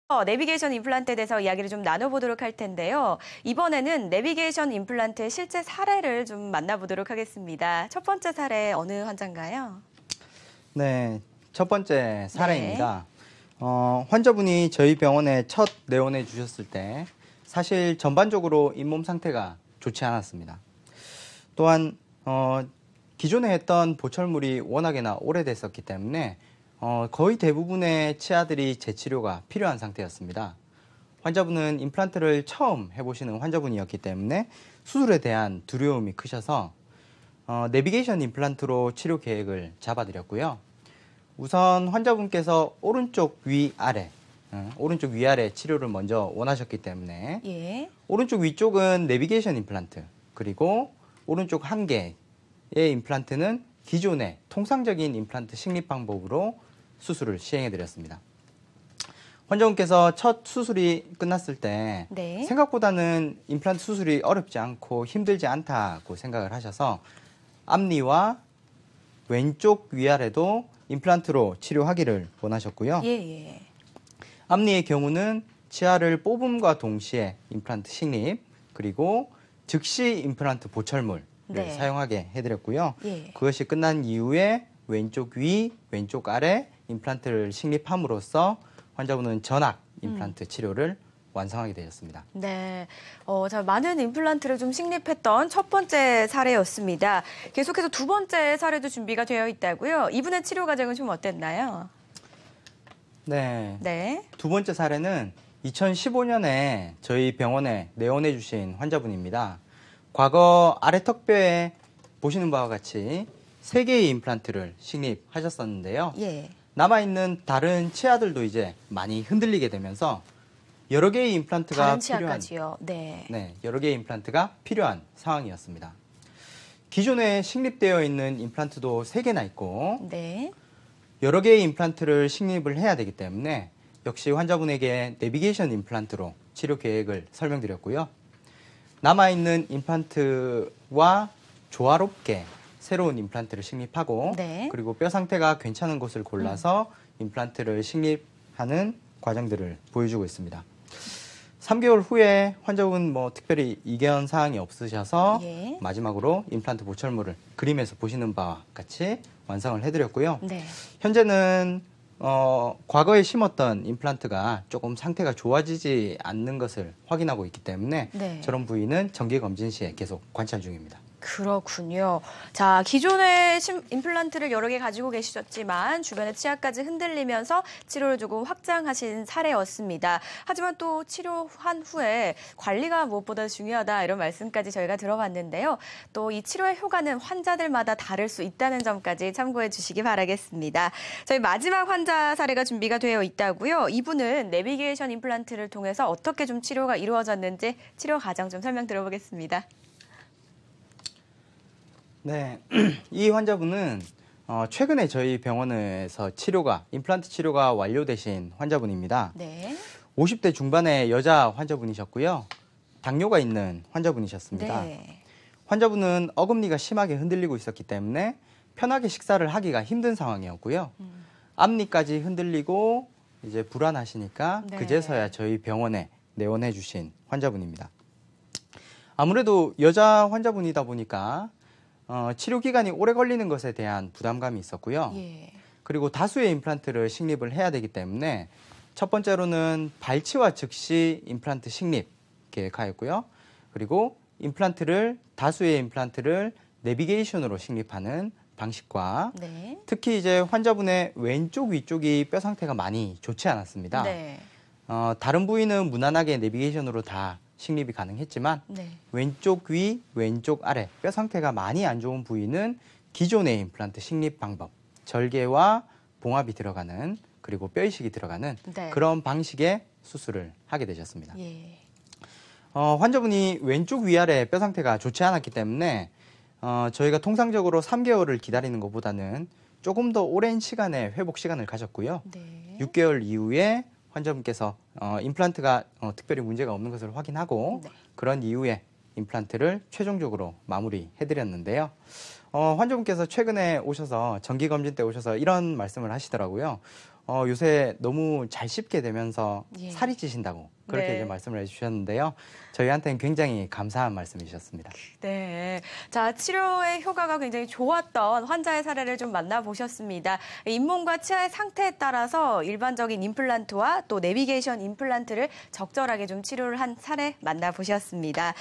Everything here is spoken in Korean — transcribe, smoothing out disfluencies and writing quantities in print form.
내비게이션 임플란트에 대해서 이야기를 좀 나눠보도록 할 텐데요. 이번에는 내비게이션 임플란트의 실제 사례를 좀 만나보도록 하겠습니다. 첫 번째 사례 어느 환자인가요? 네, 첫 번째 사례입니다. 환자분이 저희 병원에 첫 내원해 주셨을 때 사실 전반적으로 잇몸 상태가 좋지 않았습니다. 또한 기존에 했던 보철물이 워낙에나 오래됐었기 때문에 거의 대부분의 치아들이 재치료가 필요한 상태였습니다. 환자분은 임플란트를 처음 해보시는 환자분이었기 때문에 수술에 대한 두려움이 크셔서 내비게이션 임플란트로 치료 계획을 잡아드렸고요. 우선 환자분께서 오른쪽 위아래 치료를 먼저 원하셨기 때문에 오른쪽 위쪽은 내비게이션 임플란트, 그리고 오른쪽 한 개의 임플란트는 기존의 통상적인 임플란트 식립 방법으로 수술을 시행해드렸습니다. 환자분께서 첫 수술이 끝났을 때 생각보다는 임플란트 수술이 어렵지 않고 힘들지 않다고 생각을 하셔서 앞니와 왼쪽 위아래도 임플란트로 치료하기를 원하셨고요. 앞니의 경우는 치아를 뽑음과 동시에 임플란트 식립, 그리고 즉시 임플란트 보철물을 사용하게 해드렸고요. 그것이 끝난 이후에 왼쪽 위, 왼쪽 아래 임플란트를 식립함으로써 환자분은 전악 임플란트 치료를 완성하게 되었습니다. 네, 자, 많은 임플란트를 좀 식립했던 첫 번째 사례였습니다. 계속해서 두 번째 사례도 준비가 되어 있다고요. 이분의 치료 과정은 좀 어땠나요? 네. 두 번째 사례는 2015년에 저희 병원에 내원해 주신 환자분입니다. 과거 아래턱뼈에 보시는 바와 같이 3개의 임플란트를 식립하셨었는데요. 남아있는 다른 치아들도 이제 많이 흔들리게 되면서 여러 개의 임플란트가 여러 개의 임플란트가 필요한 상황이었습니다. 기존에 식립되어 있는 임플란트도 3개나 있고 여러 개의 임플란트를 식립을 해야 되기 때문에 역시 환자분에게 내비게이션 임플란트로 치료 계획을 설명드렸고요. 남아있는 임플란트와 조화롭게 새로운 임플란트를 식립하고 그리고 뼈 상태가 괜찮은 곳을 골라서 임플란트를 식립하는 과정들을 보여주고 있습니다. 3개월 후에 환자분 특별히 이견 사항이 없으셔서 마지막으로 임플란트 보철물을 그림에서 보시는 바와 같이 완성을 해드렸고요. 현재는 과거에 심었던 임플란트가 조금 상태가 좋아지지 않는 것을 확인하고 있기 때문에 저런 부위는 정기 검진 시에 계속 관찰 중입니다. 그렇군요. 자, 기존에 임플란트를 여러 개 가지고 계셨지만 주변의 치아까지 흔들리면서 치료를 조금 확장하신 사례였습니다. 하지만 또 치료한 후에 관리가 무엇보다 중요하다 이런 말씀까지 저희가 들어봤는데요. 또 이 치료의 효과는 환자들마다 다를 수 있다는 점까지 참고해 주시기 바라겠습니다. 저희 마지막 환자 사례가 준비가 되어 있다고요. 이분은 내비게이션 임플란트를 통해서 어떻게 좀 치료가 이루어졌는지 치료 과정 좀 설명 들어보겠습니다. 네, 이 환자분은 최근에 저희 병원에서 임플란트 치료가 완료되신 환자분입니다. 50대 중반의 여자 환자분이셨고요. 당뇨가 있는 환자분이셨습니다. 환자분은 어금니가 심하게 흔들리고 있었기 때문에 편하게 식사를 하기가 힘든 상황이었고요. 앞니까지 흔들리고 이제 불안하시니까 그제서야 저희 병원에 내원해 주신 환자분입니다. 아무래도 여자 환자분이다 보니까 치료 기간이 오래 걸리는 것에 대한 부담감이 있었고요. 그리고 다수의 임플란트를 식립을 해야 되기 때문에 첫 번째로는 발치와 즉시 임플란트 식립 계획하였고요. 그리고 다수의 임플란트를 내비게이션으로 식립하는 방식과 특히 이제 환자분의 왼쪽 위쪽이 뼈 상태가 많이 좋지 않았습니다. 다른 부위는 무난하게 내비게이션으로 다 식립이 가능했지만 왼쪽 위, 왼쪽 아래 뼈 상태가 많이 안 좋은 부위는 기존의 임플란트 식립 방법, 절개와 봉합이 들어가는 그리고 뼈 이식이 들어가는 그런 방식의 수술을 하게 되셨습니다. 환자분이 왼쪽 위아래 뼈 상태가 좋지 않았기 때문에 저희가 통상적으로 3개월을 기다리는 것보다는 조금 더 오랜 시간의 회복 시간을 가졌고요. 6개월 이후에 환자분께서 임플란트가 특별히 문제가 없는 것을 확인하고 그런 이후에 임플란트를 최종적으로 마무리해드렸는데요. 환자분께서 최근에 오셔서 정기검진 때 오셔서 이런 말씀을 하시더라고요. 요새 너무 잘 씹게 되면서 예. 살이 찌신다고 그렇게 네. 이제 말씀을 해주셨는데요. 저희한테는 굉장히 감사한 말씀이셨습니다. 네. 자, 치료의 효과가 굉장히 좋았던 환자의 사례를 좀 만나보셨습니다. 잇몸과 치아의 상태에 따라서 일반적인 임플란트와 또 내비게이션 임플란트를 적절하게 좀 치료를 한 사례 만나보셨습니다.